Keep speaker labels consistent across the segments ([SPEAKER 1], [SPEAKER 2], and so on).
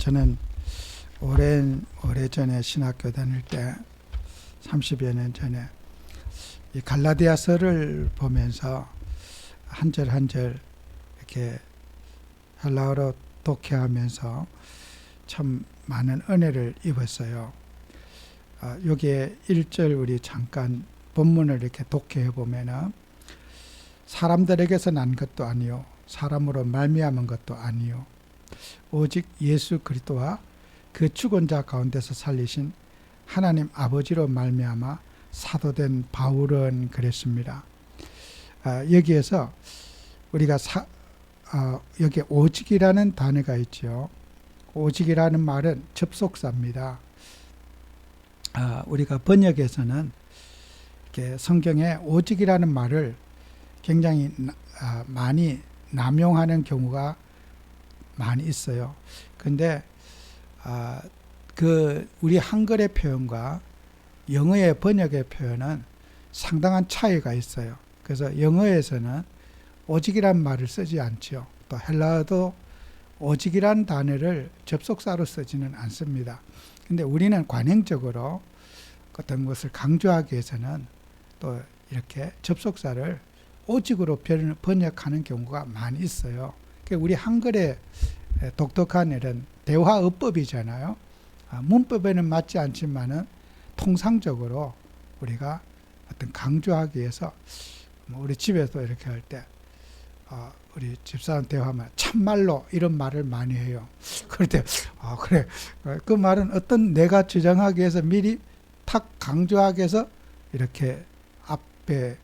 [SPEAKER 1] 저는 오래전에 신학교 다닐 때 30여 년 전에 이 갈라디아서를 보면서 한 절 한 절 이렇게 헬라어로 독해하면서 참 많은 은혜를 입었어요. 여기에 1절 우리 잠깐 본문을 이렇게 독해해 보면은 사람들에게서 난 것도 아니요 사람으로 말미암은 것도 아니요 오직 예수 그리스도와 그 죽은 자 가운데서 살리신 하나님 아버지로 말미암아 사도된 바울은 그랬습니다. 여기에서 우리가 여기 오직이라는 단어가 있죠. 오직이라는 말은 접속사입니다. 우리가 번역에서는 이렇게 성경에 오직이라는 말을 굉장히 많이 남용하는 경우가 많이 있어요. 근데 우리 한글의 표현과 영어의 번역의 표현은 상당한 차이가 있어요. 그래서 영어에서는 오직이란 말을 쓰지 않죠. 또 헬라어도 오직이란 단어를 접속사로 쓰지는 않습니다. 근데 우리는 관행적으로 어떤 것을 강조하기 위해서는 또 이렇게 접속사를 오직으로 번역하는 경우가 많이 있어요. 우리 한글의 독특한 이런 대화어법이잖아요. 문법에는 맞지 않지만은 통상적으로 우리가 어떤 강조하기 위해서 우리 집에서 이렇게 할 때 우리 집사람 대화하면 참말로 이런 말을 많이 해요. 그럴 때 그래 그 말은 어떤 내가 주장하기 위해서 미리 탁 강조하기 위해서 이렇게 앞에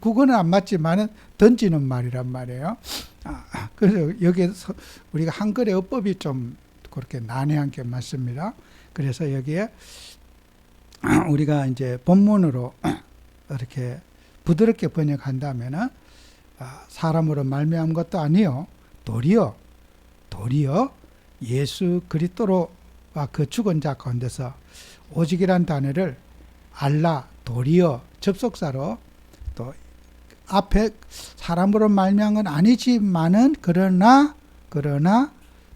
[SPEAKER 1] 그거는 안 맞지만은 던지는 말이란 말이에요. 그래서 여기에서 우리가 한글의 어법이 좀 그렇게 난해한 게 맞습니다. 그래서 여기에 우리가 이제 본문으로 이렇게 부드럽게 번역한다면은 사람으로 말미암은 것도 아니요 도리어 예수 그리스도로와 그 죽은 자 가운데서 오직이란 단어를 알라 도리어 접속사로 또 앞에 사람으로 말미암은 건 아니지만은 그러나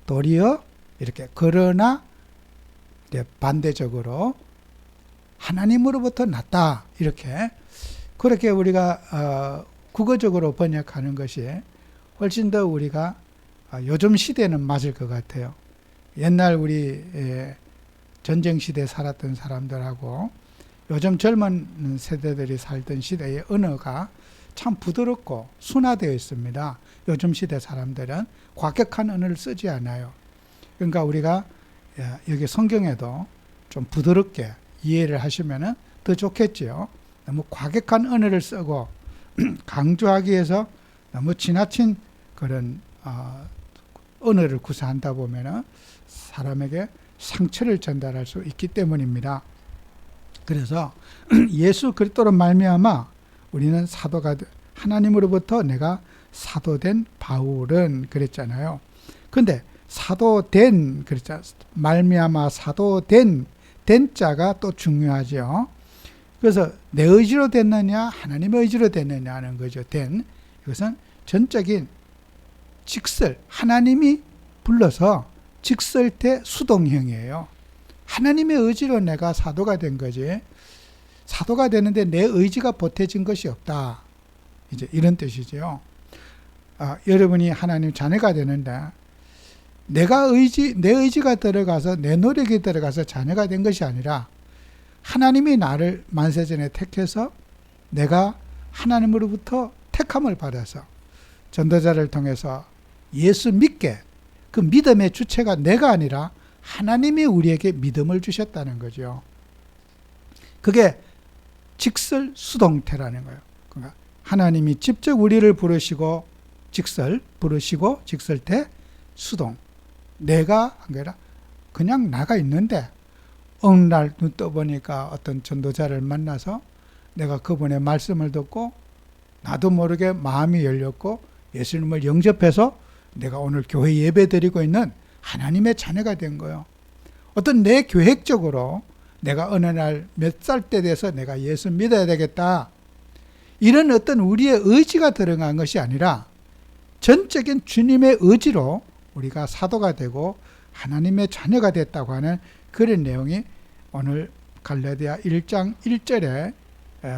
[SPEAKER 1] 도리어 이렇게 그러나 반대적으로 하나님으로부터 났다 이렇게 그렇게 우리가 국어적으로 번역하는 것이 훨씬 더 우리가 요즘 시대는 맞을 것 같아요. 옛날 우리 전쟁 시대에 살았던 사람들하고 요즘 젊은 세대들이 살던 시대의 언어가 참 부드럽고 순화되어 있습니다. 요즘 시대 사람들은 과격한 언어를 쓰지 않아요. 그러니까 우리가 여기 성경에도 좀 부드럽게 이해를 하시면 더 좋겠지요. 너무 과격한 언어를 쓰고 강조하기 위해서 너무 지나친 그런 언어를 구사한다 보면 사람에게 상처를 전달할 수 있기 때문입니다. 그래서 예수 그리스도로 말미암아 우리는 사도가 하나님으로부터 내가 사도된 바울은 그랬잖아요. 근데 사도된 그랬잖아요. 말미암아 사도된 자가 또 중요하죠. 그래서 내 의지로 됐느냐 하나님의 의지로 됐느냐 하는 거죠. 이것은 전적인 직설 하나님이 불러서 직설태 수동형이에요. 하나님의 의지로 내가 사도가 된 거지 사도가 되는데 내 의지가 보태진 것이 없다. 이제 이런 뜻이죠. 여러분이 하나님 자녀가 되는데 내 의지가 들어가서 내 노력이 들어가서 자녀가 된 것이 아니라 하나님이 나를 만세전에 택해서 내가 하나님으로부터 택함을 받아서 전도자를 통해서 예수 믿게 그 믿음의 주체가 내가 아니라 하나님이 우리에게 믿음을 주셨다는 거죠. 그게 직설수동태라는 거예요. 그러니까 하나님이 직접 우리를 부르시고 직설태 수동 내가 아니라 그냥 나가 있는데 어느 날 눈 떠보니까 어떤 전도자를 만나서 내가 그분의 말씀을 듣고 나도 모르게 마음이 열렸고 예수님을 영접해서 내가 오늘 교회 예배 드리고 있는 하나님의 자녀가 된 거예요. 어떤 내 계획적으로 내가 어느 날 몇 살 때 돼서 내가 예수 믿어야 되겠다 이런 어떤 우리의 의지가 들어간 것이 아니라 전적인 주님의 의지로 우리가 사도가 되고 하나님의 자녀가 됐다고 하는 그런 내용이 오늘 갈라디아 1장 1절의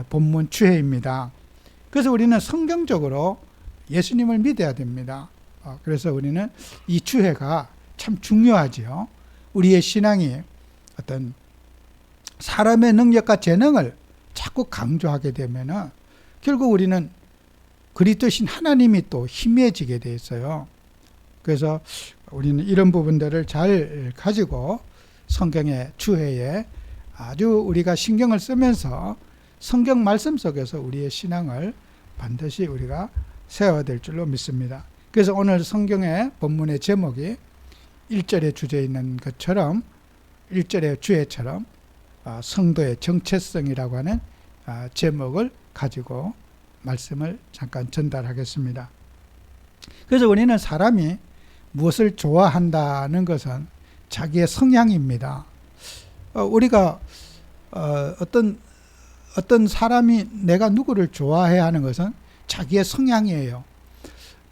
[SPEAKER 1] 본문 주해입니다. 그래서 우리는 성경적으로 예수님을 믿어야 됩니다. 그래서 우리는 이 주해가 참 중요하지요. 우리의 신앙이 어떤 사람의 능력과 재능을 자꾸 강조하게 되면은 결국 우리는 그리스도신 하나님이 또 희미해지게 돼 있어요. 그래서 우리는 이런 부분들을 잘 가지고 성경의 주해에 아주 우리가 신경을 쓰면서 성경 말씀 속에서 우리의 신앙을 반드시 우리가 세워야 될 줄로 믿습니다. 그래서 오늘 성경의 본문의 제목이 1절의 주제에 있는 것처럼 1절의 주해처럼 성도의 정체성이라고 하는 제목을 가지고 말씀을 잠깐 전달하겠습니다. 그래서 우리는 사람이 무엇을 좋아한다는 것은 자기의 성향입니다. 우리가 어떤 사람이 내가 누구를 좋아해야 하는 것은 자기의 성향이에요.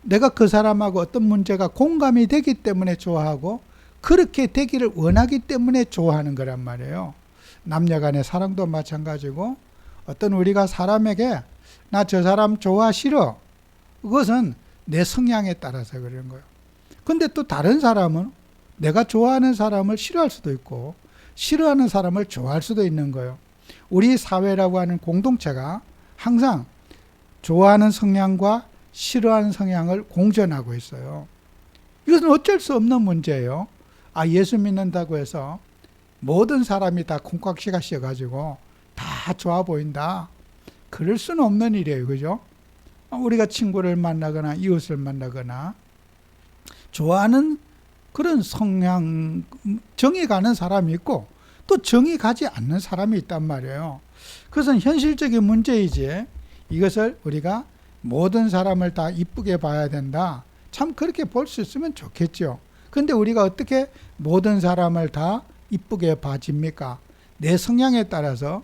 [SPEAKER 1] 내가 그 사람하고 어떤 문제가 공감이 되기 때문에 좋아하고 그렇게 되기를 원하기 때문에 좋아하는 거란 말이에요. 남녀 간의 사랑도 마찬가지고 어떤 우리가 사람에게 나 저 사람 좋아 싫어 그것은 내 성향에 따라서 그런 거예요. 근데 또 다른 사람은 내가 좋아하는 사람을 싫어할 수도 있고 싫어하는 사람을 좋아할 수도 있는 거예요. 우리 사회라고 하는 공동체가 항상 좋아하는 성향과 싫어하는 성향을 공존하고 있어요. 이것은 어쩔 수 없는 문제예요. 예수 믿는다고 해서 모든 사람이 다 콩깍지가 씌어가지고 다 좋아 보인다. 그럴 수는 없는 일이에요. 그죠? 우리가 친구를 만나거나 이웃을 만나거나 좋아하는 그런 성향, 정이 가는 사람이 있고 또 정이 가지 않는 사람이 있단 말이에요. 그것은 현실적인 문제이지 이것을 우리가 모든 사람을 다 이쁘게 봐야 된다. 참 그렇게 볼 수 있으면 좋겠죠. 근데 우리가 어떻게 모든 사람을 다 이쁘게 봐집니까? 내 성향에 따라서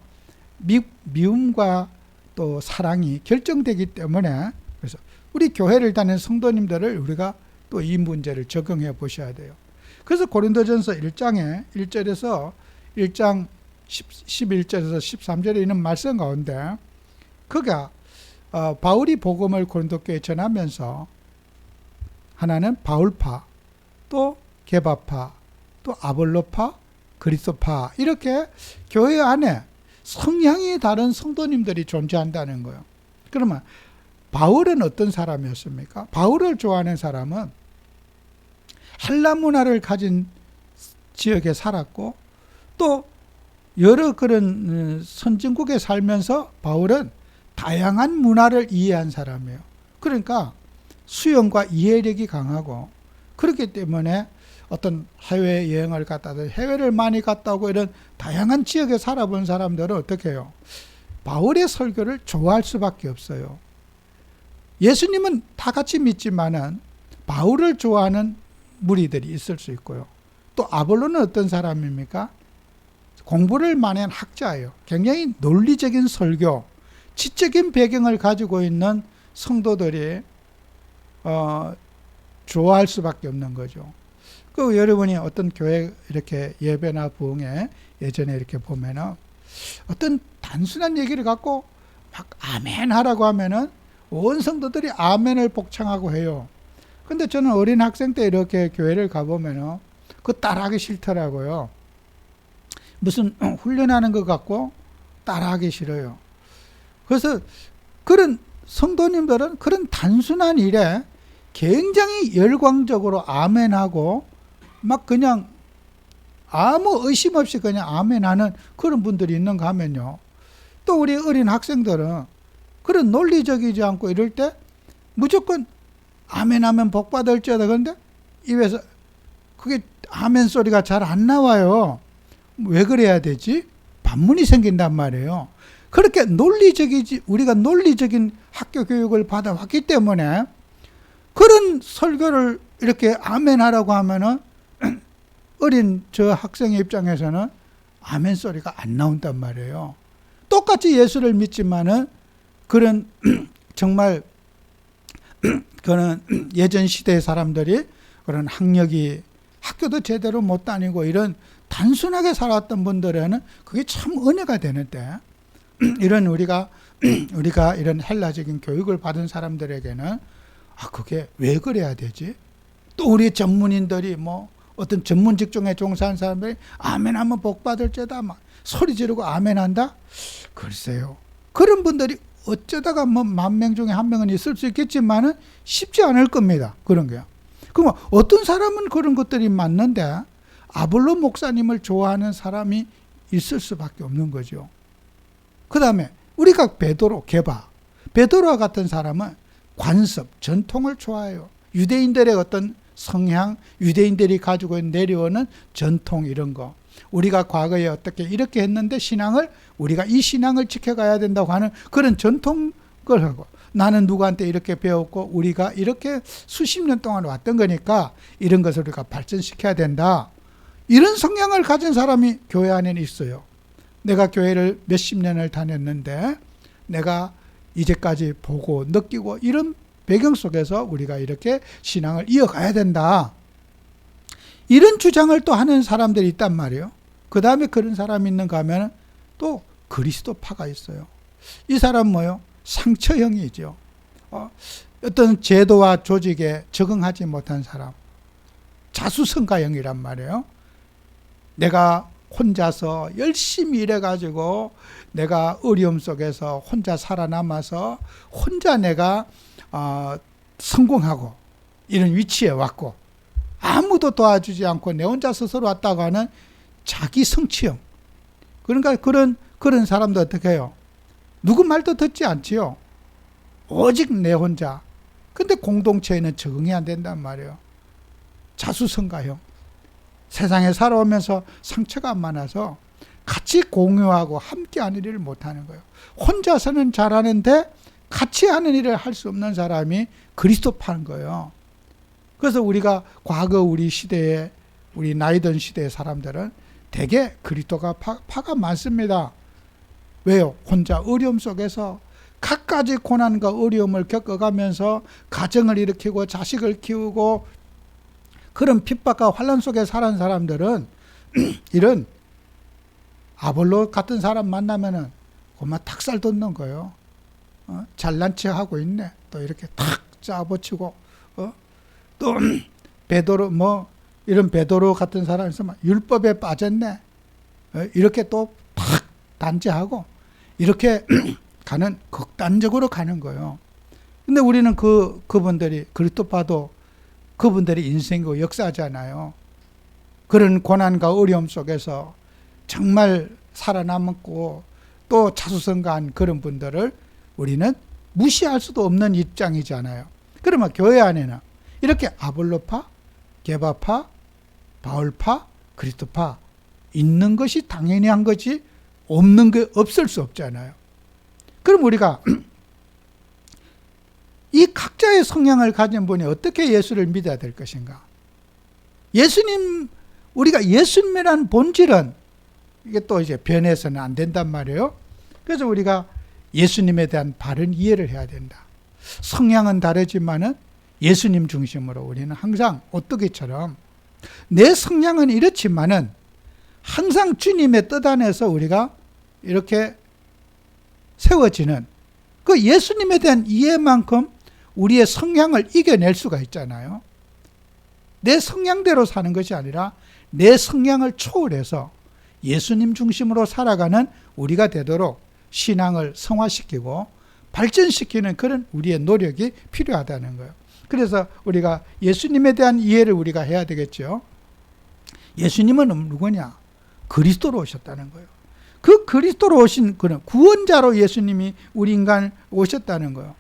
[SPEAKER 1] 미움과 또 사랑이 결정되기 때문에 그래서 우리 교회를 다니는 성도님들을 우리가 또 이 문제를 적용해 보셔야 돼요. 그래서 고린도전서 1장에 1절에서 1장 11절에서 13절에 있는 말씀 가운데 그가 바울이 복음을 고린도 교회에 전하면서 하나는 바울파, 또 게바파, 또 아볼로파, 그리스도파 이렇게 교회 안에 성향이 다른 성도님들이 존재한다는 거예요. 그러면 바울은 어떤 사람이었습니까? 바울을 좋아하는 사람은 헬라 문화를 가진 지역에 살았고 또 여러 그런 선진국에 살면서 바울은 다양한 문화를 이해한 사람이에요. 그러니까 수용과 이해력이 강하고 그렇기 때문에 어떤 해외여행을 갔다든 해외를 많이 갔다 오고 이런 다양한 지역에 살아본 사람들은 어떻게 해요? 바울의 설교를 좋아할 수밖에 없어요. 예수님은 다 같이 믿지만은 바울을 좋아하는 무리들이 있을 수 있고요. 또 아볼로는 어떤 사람입니까? 공부를 많이 한 학자예요. 굉장히 논리적인 설교, 지적인 배경을 가지고 있는 성도들이 좋아할 수밖에 없는 거죠. 그 여러분이 어떤 교회 이렇게 예배나 부흥에 예전에 이렇게 보면은 어떤 단순한 얘기를 갖고 막 아멘 하라고 하면은 온 성도들이 아멘을 복창하고 해요. 근데 저는 어린 학생 때 이렇게 교회를 가보면은 그거 따라하기 싫더라고요. 무슨 훈련하는 것 같고 따라하기 싫어요. 그래서 그런 성도님들은 그런 단순한 일에 굉장히 열광적으로 아멘하고 막 그냥 아무 의심 없이 그냥 아멘하는 그런 분들이 있는가 하면요. 또 우리 어린 학생들은 그런 논리적이지 않고 이럴 때 무조건 아멘하면 복 받을지어다. 그런데 입에서 그게 아멘 소리가 잘 안 나와요. 왜 그래야 되지? 반문이 생긴단 말이에요. 그렇게 논리적이지, 우리가 논리적인 학교 교육을 받아왔기 때문에 그런 설교를 이렇게 아멘 하라고 하면은 어린 저 학생의 입장에서는 아멘 소리가 안 나온단 말이에요. 똑같이 예수를 믿지만은 그런 정말 그런 예전 시대의 사람들이 그런 학력이 학교도 제대로 못 다니고 이런 단순하게 살았던 분들에는 그게 참 은혜가 되는데, 이런 우리가 이런 헬라적인 교육을 받은 사람들에게는 그게 왜 그래야 되지? 또 우리 전문인들이 뭐 어떤 전문 직종에 종사하는 사람들이 아멘 하면 복 받을죄다 막 소리 지르고 아멘 한다? 글쎄요. 그런 분들이 어쩌다가 뭐 10,000명 중에 1명은 있을 수 있겠지만은 쉽지 않을 겁니다. 그런 게요. 그럼 어떤 사람은 그런 것들이 맞는데 아볼로 목사님을 좋아하는 사람이 있을 수밖에 없는 거죠. 그 다음에 우리가 베드로와 같은 사람은 관습, 전통을 좋아해요. 유대인들의 어떤 성향, 유대인들이 가지고 내려오는 전통 이런 거. 우리가 과거에 어떻게 이렇게 했는데 우리가 이 신앙을 지켜가야 된다고 하는 그런 전통을 하고, 나는 누구한테 이렇게 배웠고 우리가 이렇게 수십 년 동안 왔던 거니까 이런 것을 우리가 발전시켜야 된다. 이런 성향을 가진 사람이 교회 안에는 있어요. 내가 교회를 몇십 년을 다녔는데 내가 이제까지 보고 느끼고 이런 배경 속에서 우리가 이렇게 신앙을 이어가야 된다. 이런 주장을 또 하는 사람들이 있단 말이에요. 그 다음에 그런 사람이 있는가 하면 또 그리스도파가 있어요. 이 사람 뭐요? 상처형이죠. 어떤 제도와 조직에 적응하지 못한 사람. 자수성가형이란 말이에요. 내가 혼자서 열심히 일해가지고 내가 어려움 속에서 혼자 살아남아서 혼자 내가 성공하고 이런 위치에 왔고 아무도 도와주지 않고 내 혼자 스스로 왔다고 하는 자기 성취형. 그러니까 그런 사람도 어떻게 해요? 누구 말도 듣지 않지요. 오직 내 혼자. 근데 공동체에는 적응이 안 된단 말이에요. 자수성가형. 세상에 살아오면서 상처가 많아서 같이 공유하고 함께 하는 일을 못하는 거예요. 혼자서는 잘하는데 같이 하는 일을 할 수 없는 사람이 그리스도파인 거예요. 그래서 우리가 과거 우리 시대에, 우리 나이 든 시대의 사람들은 대개 그리스도파가 많습니다. 왜요? 혼자 어려움 속에서 갖가지 고난과 어려움을 겪어가면서 가정을 일으키고 자식을 키우고 그런 핍박과 환난 속에 살은 사람들은 이런 아볼로 같은 사람 만나면은 고마 탁살 돋는 거예요. 잘난 체 하고 있네. 또 이렇게 탁 짜붙이고, 또 베드로 이런 베드로 같은 사람이 있으면 율법에 빠졌네. 이렇게 또 탁 단죄하고 이렇게 가는 극단적으로 가는 거예요. 근데 우리는 그분들이 그리스도파도 그분들의 인생이고 역사잖아요. 그런 고난과 어려움 속에서 정말 살아남았고 또 자수성가한 그런 분들을 우리는 무시할 수도 없는 입장이잖아요. 그러면 교회 안에는 이렇게 아볼로파, 게바파, 바울파, 그리스도파 있는 것이 당연히 한 거지 없는 게 없을 수 없잖아요. 그럼 우리가 이 각자의 성향을 가진 분이 어떻게 예수를 믿어야 될 것인가? 우리가 예수님이라는 본질은 이게 또 이제 변해서는 안 된단 말이에요. 그래서 우리가 예수님에 대한 바른 이해를 해야 된다. 성향은 다르지만은 예수님 중심으로 우리는 항상 오뚜기처럼 내 성향은 이렇지만은 항상 주님의 뜻 안에서 우리가 이렇게 세워지는 그 예수님에 대한 이해만큼 우리의 성향을 이겨낼 수가 있잖아요. 내 성향대로 사는 것이 아니라 내 성향을 초월해서 예수님 중심으로 살아가는 우리가 되도록 신앙을 성화시키고 발전시키는 그런 우리의 노력이 필요하다는 거예요. 그래서 우리가 예수님에 대한 이해를 우리가 해야 되겠죠. 예수님은 누구냐? 그리스도로 오셨다는 거예요. 그 그리스도로 오신 그런 구원자로 예수님이 우리 인간 오셨다는 거예요.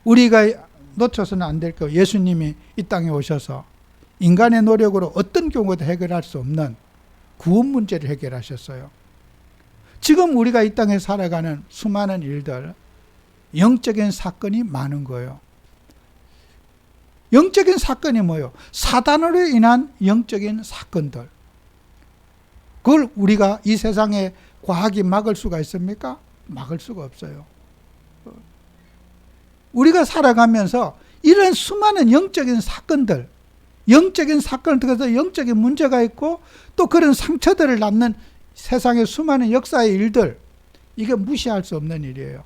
[SPEAKER 1] 우리가 놓쳐서는 안 될 거예요. 예수님이 이 땅에 오셔서 인간의 노력으로 어떤 경우도 해결할 수 없는 구원 문제를 해결하셨어요. 지금 우리가 이 땅에 살아가는 수많은 일들, 영적인 사건이 많은 거예요. 영적인 사건이 뭐예요? 사단으로 인한 영적인 사건들. 그걸 우리가 이 세상에 과학이 막을 수가 있습니까? 막을 수가 없어요. 우리가 살아가면서 이런 수많은 영적인 사건들, 영적인 사건을 통해서 영적인 문제가 있고 또 그런 상처들을 낳는 세상의 수많은 역사의 일들, 이게 무시할 수 없는 일이에요.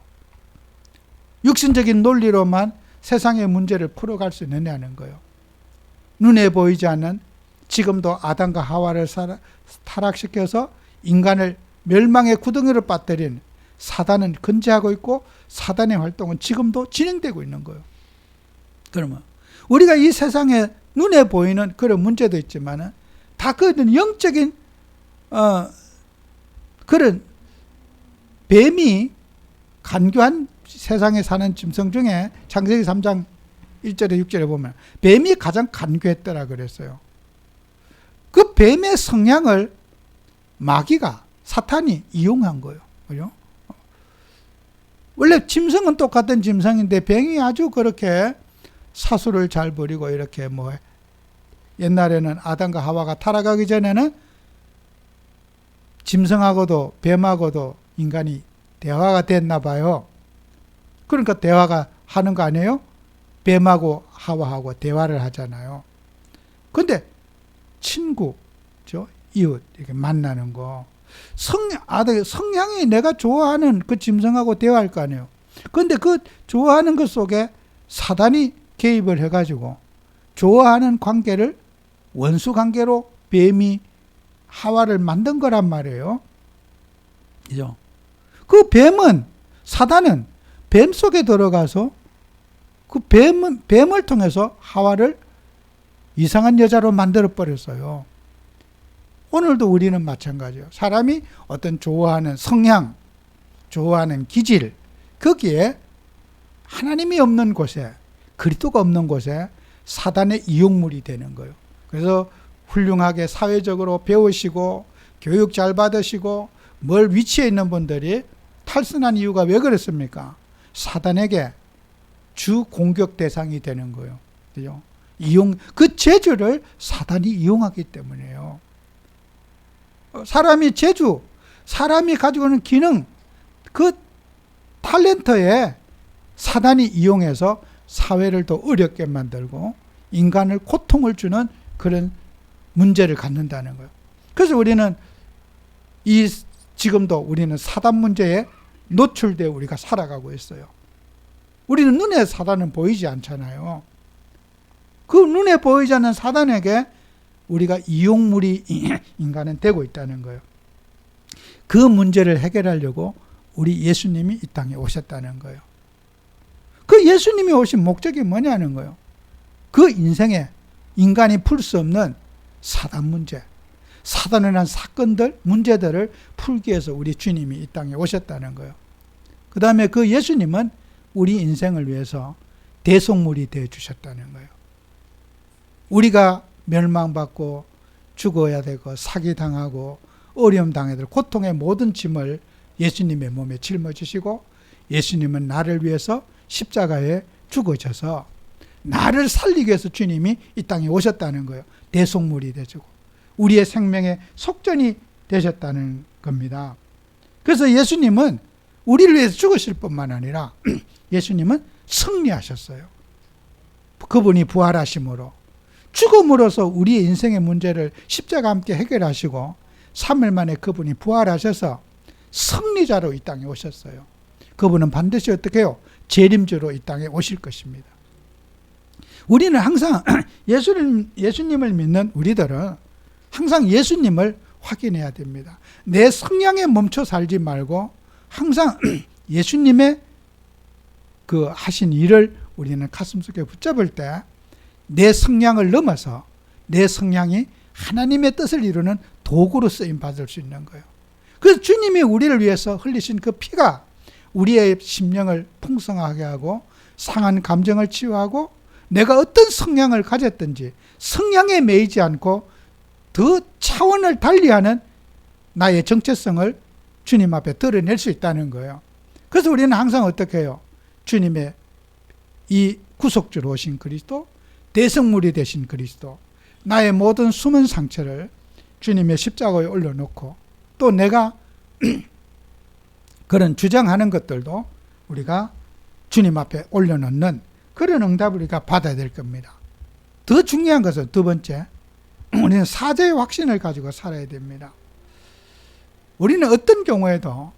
[SPEAKER 1] 육신적인 논리로만 세상의 문제를 풀어갈 수 있느냐는 거예요. 눈에 보이지 않는 지금도 아담과 하와를 타락시켜서 인간을 멸망의 구덩이로 빠뜨린 사단은 건재하고 있고 사단의 활동은 지금도 진행되고 있는 거예요. 그러면 우리가 이 세상에 눈에 보이는 그런 문제도 있지만 다 그런 영적인 그런 뱀이 간교한 세상에 사는 짐승 중에 창세기 3장 1절에 6절에 보면 뱀이 가장 간교했더라 그랬어요. 그 뱀의 성향을 마귀가 사탄이 이용한 거예요. 그죠? 원래 짐승은 똑같은 짐승인데 뱀이 아주 그렇게 사수를 잘 부리고 이렇게 옛날에는 아담과 하와가 타락하기 전에는 짐승하고도 뱀하고도 인간이 대화가 됐나 봐요. 그러니까 대화가 하는 거 아니에요? 뱀하고 하와하고 대화를 하잖아요. 근데 친구, 이웃 이렇게 만나는 거 성향이 내가 좋아하는 그 짐승하고 대화할 거 아니에요. 근데 그 좋아하는 것 속에 사단이 개입을 해가지고 좋아하는 관계를 원수 관계로 뱀이 하와를 만든 거란 말이에요. 그죠? 그 사단은 뱀 속에 들어가서 그 뱀을 통해서 하와를 이상한 여자로 만들어 버렸어요. 오늘도 우리는 마찬가지예요. 사람이 어떤 좋아하는 성향, 좋아하는 기질, 거기에 하나님이 없는 곳에, 그리스도가 없는 곳에 사단의 이용물이 되는 거예요. 그래서 훌륭하게 사회적으로 배우시고 교육 잘 받으시고 뭘 위치에 있는 분들이 탈선한 이유가 왜 그랬습니까? 사단에게 주 공격 대상이 되는 거예요. 그죠? 그 재주를 사단이 이용하기 때문이에요. 사람이 가지고 있는 기능, 그 탤런트에 사단이 이용해서 사회를 더 어렵게 만들고 인간을 고통을 주는 그런 문제를 갖는다는 거예요. 그래서 지금도 우리는 사단 문제에 노출되어 우리가 살아가고 있어요. 우리는 눈에 사단은 보이지 않잖아요. 그 눈에 보이지 않는 사단에게 우리가 이용물이 인간은 되고 있다는 거예요. 그 문제를 해결하려고 우리 예수님이 이 땅에 오셨다는 거예요. 그 예수님이 오신 목적이 뭐냐는 거예요. 그 인생에 인간이 풀 수 없는 사단 문제, 사단을 한 사건들, 문제들을 풀기 위해서 우리 주님이 이 땅에 오셨다는 거예요. 그 다음에 그 예수님은 우리 인생을 위해서 대속물이 되어 주셨다는 거예요. 우리가 멸망받고 죽어야 되고 사기당하고 어려움 당해야 될 고통의 모든 짐을 예수님의 몸에 짊어지시고 예수님은 나를 위해서 십자가에 죽어져서 나를 살리기 위해서 주님이 이 땅에 오셨다는 거예요. 대속물이 되시고 우리의 생명의 속전이 되셨다는 겁니다. 그래서 예수님은 우리를 위해서 죽으실 뿐만 아니라 예수님은 승리하셨어요. 그분이 부활하심으로 죽음으로써 우리의 인생의 문제를 십자가와 함께 해결하시고 3일 만에 그분이 부활하셔서 승리자로 이 땅에 오셨어요. 그분은 반드시 어떻게 해요? 재림주로 이 땅에 오실 것입니다. 우리는 항상 예수님을 믿는 우리들은 항상 예수님을 확인해야 됩니다. 내 성향에 멈춰 살지 말고 항상 예수님의 그 하신 일을 우리는 가슴속에 붙잡을 때 내 성향을 넘어서 내 성향이 하나님의 뜻을 이루는 도구로 쓰임 받을 수 있는 거예요. 그래서 주님이 우리를 위해서 흘리신 그 피가 우리의 심령을 풍성하게 하고 상한 감정을 치유하고 내가 어떤 성향을 가졌든지 성향에 매이지 않고 더 차원을 달리하는 나의 정체성을 주님 앞에 드러낼 수 있다는 거예요. 그래서 우리는 항상 어떻게 해요? 주님의 이 구속주로 오신 그리스도, 대성물이 되신 그리스도, 나의 모든 숨은 상처를 주님의 십자가에 올려놓고 또 내가 그런 주장하는 것들도 우리가 주님 앞에 올려놓는 그런 응답을 우리가 받아야 될 겁니다. 더 중요한 것은 두 번째, 우리는 사죄의 확신을 가지고 살아야 됩니다. 우리는 어떤 경우에도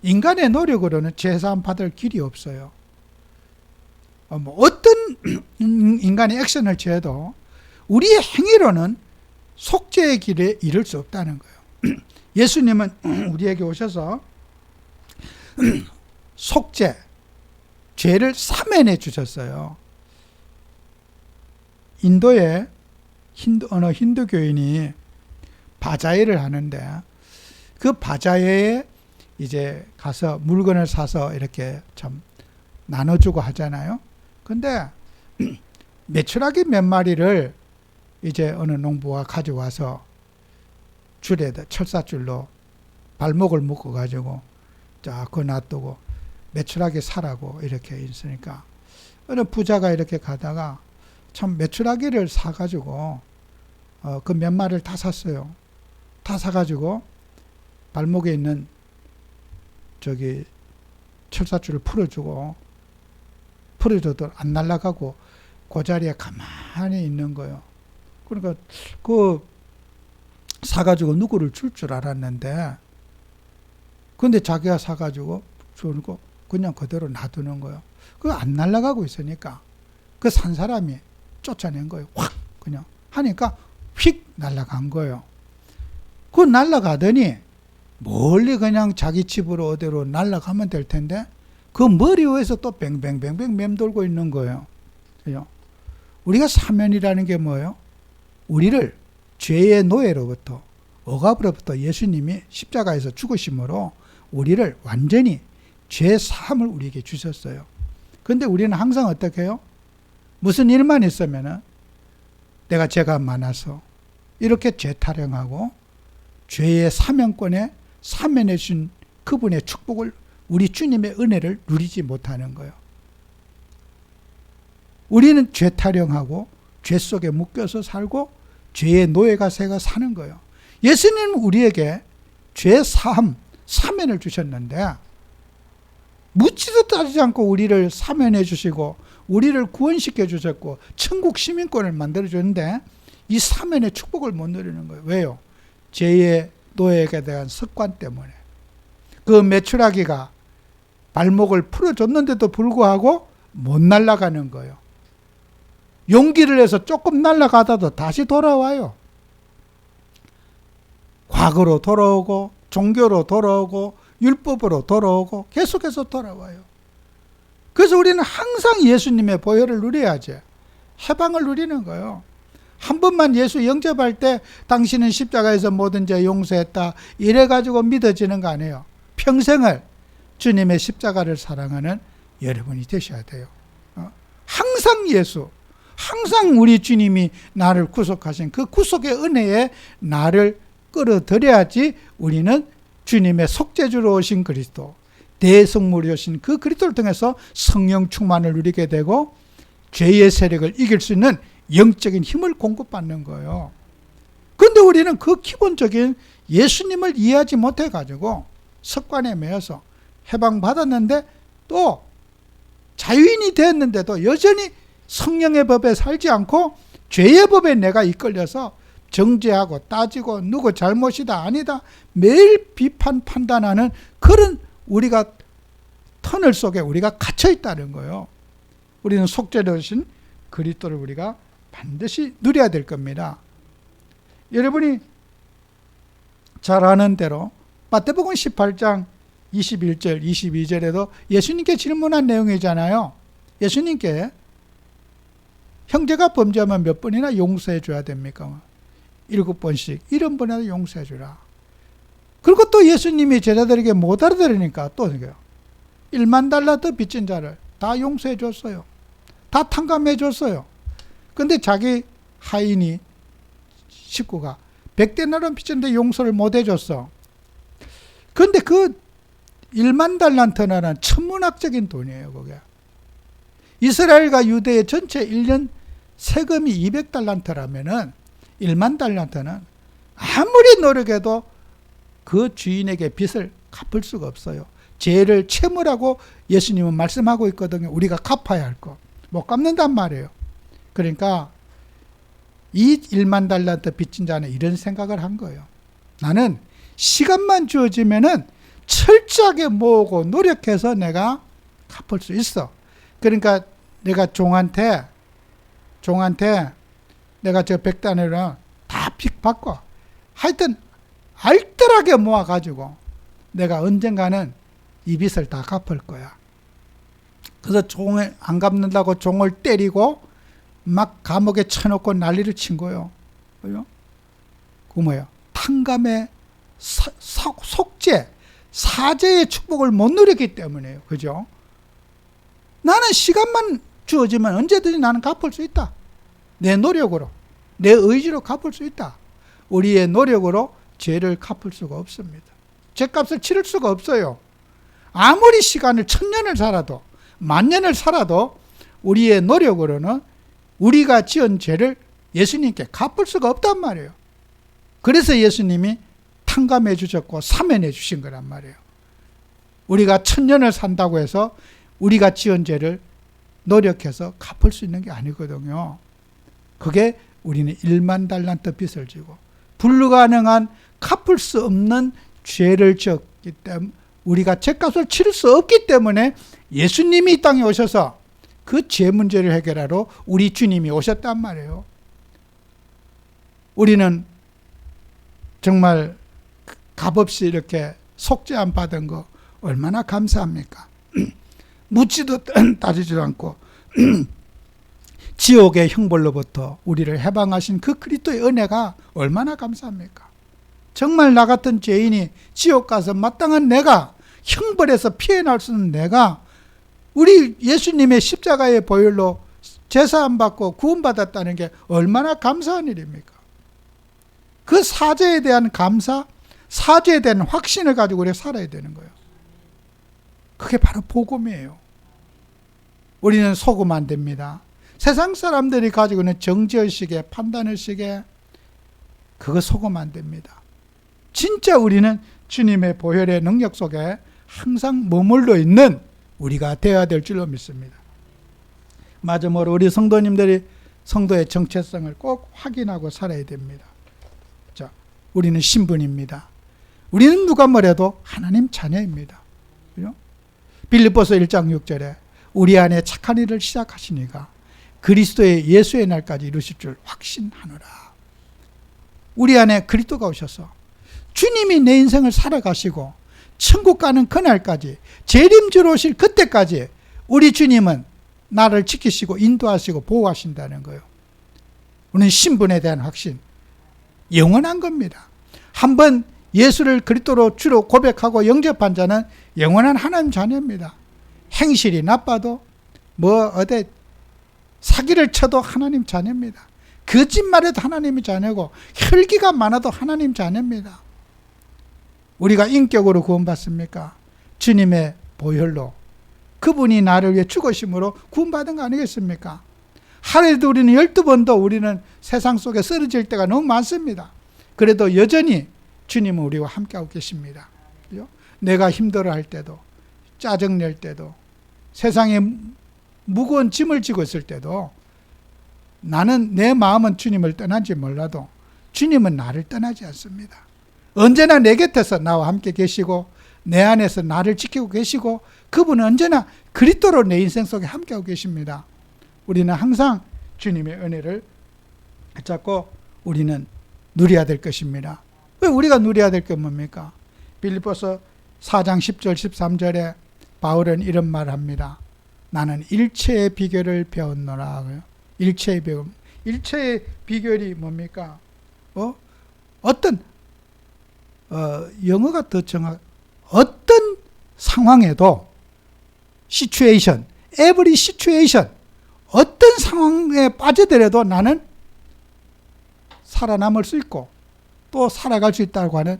[SPEAKER 1] 인간의 노력으로는 죄사함 받을 길이 없어요. 어떤 인간이 액션을 취해도 우리의 행위로는 속죄의 길에 이를 수 없다는 거예요. 예수님은 우리에게 오셔서 속죄, 죄를 사면해 주셨어요. 인도에 어느 힌두교인이 바자회를 하는데 그 바자회에 이제 가서 물건을 사서 이렇게 참 나눠주고 하잖아요. 근데 메추라기 몇 마리를 이제 어느 농부가 가져와서 줄에다 철사줄로 발목을 묶어 가지고 자 그거 놔두고 메추라기 사라고 이렇게 있으니까 어느 부자가 이렇게 가다가 참 메추라기를 사가지고 그 몇 마리를 다 샀어요. 다 사가지고 발목에 있는 저기 철사줄을 풀어줘도 안 날아가고 그 자리에 가만히 있는 거예요. 그러니까 그 사가지고 누구를 줄 알았는데 근데 자기가 사가지고 주고 그냥 그대로 놔두는 거예요. 그거 안 날아가고 있으니까 그 산 사람이 쫓아낸 거예요. 확 그냥 하니까 휙 날아간 거예요. 그 날아가더니 멀리 그냥 자기 집으로 어디로 날아가면 될 텐데 그 머리 위에서 또 뱅뱅뱅뱅 맴돌고 있는 거예요. 우리가 사면이라는 게 뭐예요? 우리를 죄의 노예로부터 억압으로부터 예수님이 십자가에서 죽으심으로 우리를 완전히 죄 사함을 우리에게 주셨어요. 그런데 우리는 항상 어떻게 해요? 무슨 일만 있으면은 내가 죄가 많아서 이렇게 죄 타령하고 죄의 사면권에 사면해 준 그분의 축복을 우리 주님의 은혜를 누리지 못하는 거예요. 우리는 죄 타령하고 죄 속에 묶여서 살고 죄의 노예가 새가 사는 거예요. 예수님은 우리에게 죄 사함, 사면을 주셨는데 묻지도 따지지 않고 우리를 사면해 주시고 우리를 구원시켜 주셨고 천국 시민권을 만들어 주는데 이 사면의 축복을 못 누리는 거예요. 왜요? 죄의 노예에 대한 습관 때문에. 그 메추라기가 발목을 풀어줬는데도 불구하고 못 날아가는 거예요. 용기를 내서 조금 날아가다도 다시 돌아와요. 과거로 돌아오고 종교로 돌아오고 율법으로 돌아오고 계속해서 돌아와요. 그래서 우리는 항상 예수님의 보혈을 누려야지 해방을 누리는 거예요. 한 번만 예수 영접할 때 당신은 십자가에서 모든 죄 용서했다 이래가지고 믿어지는 거 아니에요. 평생을 주님의 십자가를 사랑하는 여러분이 되셔야 돼요. 항상 예수, 항상 우리 주님이 나를 구속하신 그 구속의 은혜에 나를 끌어들여야지 우리는 주님의 속죄주로 오신 그리스도, 대성물이 오신 그 그리스도를 통해서 성령 충만을 누리게 되고 죄의 세력을 이길 수 있는 영적인 힘을 공급받는 거예요. 그런데 우리는 그 기본적인 예수님을 이해하지 못해가지고 습관에 매여서 해방받았는데 또 자유인이 되었는데도 여전히 성령의 법에 살지 않고 죄의 법에 내가 이끌려서 정죄하고 따지고 누구 잘못이다 아니다 매일 비판 판단하는 그런 우리가 터널 속에 우리가 갇혀 있다는 거예요. 우리는 속죄되신 그리스도를 우리가 반드시 누려야 될 겁니다. 여러분이 잘 아는 대로 마태복음 18장 21절 22절에도 예수님께 질문한 내용이잖아요. 예수님께 형제가 범죄하면 몇 번이나 용서해 줘야 됩니까? 7번씩 70번이나 용서해 주라. 그리고 또 예수님이 제자들에게 못 알아들으니까 또 1만 달러 더 빚진 자를 다 용서해 줬어요. 다 탕감해 줬어요. 근데 자기 하인이 식구가 100데나리온 빚졌는데 용서를 못 해줬어. 근데 그 1만 달란트라는 천문학적인 돈이에요. 그게 이스라엘과 유대의 전체 1년 세금이 200달란트라면은 1만 달란트는 아무리 노력해도 그 주인에게 빚을 갚을 수가 없어요. 죄를 채무라고 예수님은 말씀하고 있거든요. 우리가 갚아야 할 거. 못 갚는단 말이에요. 그러니까 이 1만 달란트 빚진 자는 이런 생각을 한 거예요. 나는 시간만 주어지면은 철저하게 모으고 노력해서 내가 갚을 수 있어. 그러니까 내가 종한테 내가 저 100단위로 다 빚 받고 하여튼 알뜰하게 모아가지고 내가 언젠가는 이 빚을 다 갚을 거야. 그래서 종을 안 갚는다고 종을 때리고 막 감옥에 쳐놓고 난리를 친 거예요. 그죠? 그 뭐예요? 탕감의 속죄, 사죄의 축복을 못 누렸기 때문에요. 그죠? 나는 시간만 주어지면 언제든지 나는 갚을 수 있다. 내 노력으로, 내 의지로 갚을 수 있다. 우리의 노력으로 죄를 갚을 수가 없습니다. 죄값을 치를 수가 없어요. 아무리 시간을 1000년을 살아도, 10,000년을 살아도 우리의 노력으로는 우리가 지은 죄를 예수님께 갚을 수가 없단 말이에요. 그래서 예수님이 탕감해 주셨고 사면해 주신 거란 말이에요. 우리가 1000년을 산다고 해서 우리가 지은 죄를 노력해서 갚을 수 있는 게 아니거든요. 그게 우리는 1만 달란트 빚을 지고 불가능한 갚을 수 없는 죄를 지었기 때문에 우리가 죄값을 치를 수 없기 때문에 예수님이 이 땅에 오셔서 그 죄 문제를 해결하러 우리 주님이 오셨단 말이에요. 우리는 정말 값없이 이렇게 속죄 안 받은 거 얼마나 감사합니까? 묻지도 따지지도 않고 지옥의 형벌로부터 우리를 해방하신 그 그리스도의 은혜가 얼마나 감사합니까? 정말 나 같은 죄인이 지옥 가서 마땅한 내가, 형벌에서 피해날 수 있는 내가 우리 예수님의 십자가의 보혈로 제사함 받고 구원받았다는 게 얼마나 감사한 일입니까? 그 사죄에 대한 감사, 사죄에 대한 확신을 가지고 우리가 살아야 되는 거예요. 그게 바로 복음이에요. 우리는 속으면 안 됩니다. 세상 사람들이 가지고 있는 정죄의식에, 판단의식에 그거 속으면 안 됩니다. 진짜 우리는 주님의 보혈의 능력 속에 항상 머물러 있는 우리가 되어야 될 줄로 믿습니다. 마지막으로 우리 성도님들이 성도의 정체성을 꼭 확인하고 살아야 됩니다. 자, 우리는 신분입니다. 우리는 누가 뭐래도 하나님 자녀입니다. 그죠? 빌립보서 1장 6절에 우리 안에 착한 일을 시작하시니가 그리스도의 예수의 날까지 이루실 줄 확신하노라. 우리 안에 그리스도가 오셔서 주님이 내 인생을 살아가시고 천국 가는 그날까지, 재림주로 오실 그때까지 우리 주님은 나를 지키시고 인도하시고 보호하신다는 거예요. 우리는 신분에 대한 확신, 영원한 겁니다. 한번 예수를 그리스도로 주로 고백하고 영접한 자는 영원한 하나님 자녀입니다. 행실이 나빠도 어디 사기를 쳐도 하나님 자녀입니다. 거짓말해도 하나님의 자녀고 혈기가 많아도 하나님 자녀입니다. 우리가 인격으로 구원받습니까? 주님의 보혈로 그분이 나를 위해 죽으심으로 구원받은 거 아니겠습니까? 하루에도 우리는 12번도 우리는 세상 속에 쓰러질 때가 너무 많습니다. 그래도 여전히 주님은 우리와 함께하고 계십니다. 그죠? 내가 힘들어할 때도, 짜증낼 때도, 세상에 무거운 짐을 지고 있을 때도 나는 내 마음은 주님을 떠난지 몰라도 주님은 나를 떠나지 않습니다. 언제나 내 곁에서 나와 함께 계시고 내 안에서 나를 지키고 계시고 그분은 언제나 그리스도로 내 인생 속에 함께하고 계십니다. 우리는 항상 주님의 은혜를 잡고 우리는 누려야 될 것입니다. 왜 우리가 누려야 될 게 뭡니까? 빌립보서 4장 10절 13절에 바울은 이런 말을 합니다. 나는 일체의 비결을 배웠노라. 일체의 비결. 일체의 비결이 뭡니까? 영어가 더 정확. 어떤 상황에도 situation, every situation, 어떤 상황에 빠져들어도 나는 살아남을 수 있고 또 살아갈 수 있다고 하는,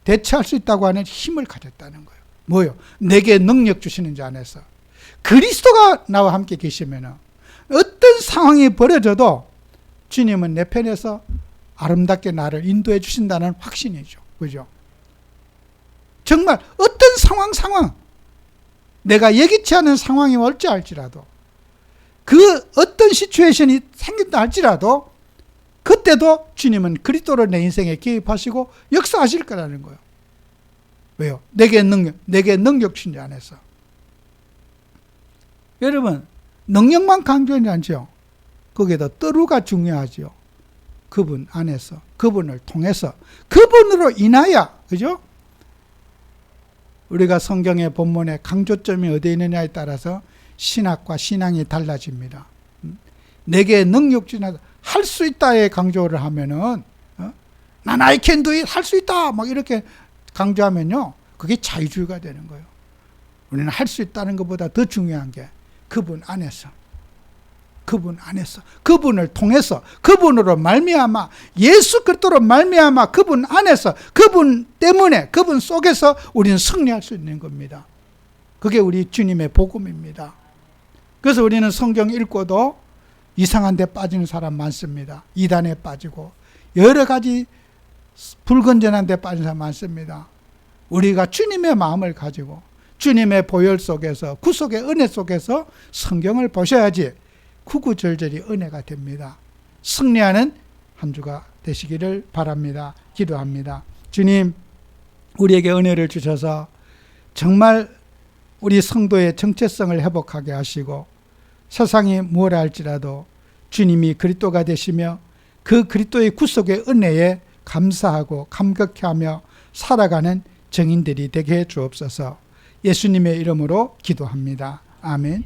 [SPEAKER 1] 대처할 수 있다고 하는 힘을 가졌다는 거예요. 뭐요? 내게 능력 주시는 자 안에서 그리스도가 나와 함께 계시면 어떤 상황이 벌어져도 주님은 내 편에서 아름답게 나를 인도해 주신다는 확신이죠. 그죠? 정말 어떤 상황 내가 예기치 않은 상황이 올지 알지라도 그 어떤 시츄에이션이 생긴다 할지라도 그때도 주님은 그리스도로 내 인생에 개입하시고 역사하실 거라는 거예요. 왜요? 내게 능력 주신 자 안에서. 여러분, 능력만 강조하지 않죠. 거기에다 떠루가 중요하죠. 그분 안에서, 그분을 통해서, 그분으로 인하여, 그죠? 우리가 성경의 본문의 강조점이 어디에 있느냐에 따라서 신학과 신앙이 달라집니다. 내게 능력 주나 할 수 있다에 강조를 하면은 난 I can do it, 할 수 있다 막 이렇게 강조하면요, 그게 자유주의가 되는 거예요. 우리는 할 수 있다는 것보다 더 중요한 게 그분 안에서, 그분 안에서, 그분을 통해서, 그분으로 말미암아, 예수 그리스도로 말미암아, 그분 안에서, 그분 때문에, 그분 속에서 우리는 승리할 수 있는 겁니다. 그게 우리 주님의 복음입니다. 그래서 우리는 성경 읽고도 이상한 데 빠지는 사람 많습니다. 이단에 빠지고 여러 가지 불건전한 데 빠진 사람 많습니다. 우리가 주님의 마음을 가지고 주님의 보혈 속에서, 구속의 은혜 속에서 성경을 보셔야지 구구절절이 은혜가 됩니다. 승리하는 한 주가 되시기를 바랍니다. 기도합니다. 주님, 우리에게 은혜를 주셔서 정말 우리 성도의 정체성을 회복하게 하시고, 세상이 무엇라 할지라도 주님이 그리스도가 되시며 그 그리스도의 구속의 은혜에 감사하고 감격해하며 살아가는 정인들이 되게 해 주옵소서. 예수님의 이름으로 기도합니다. 아멘.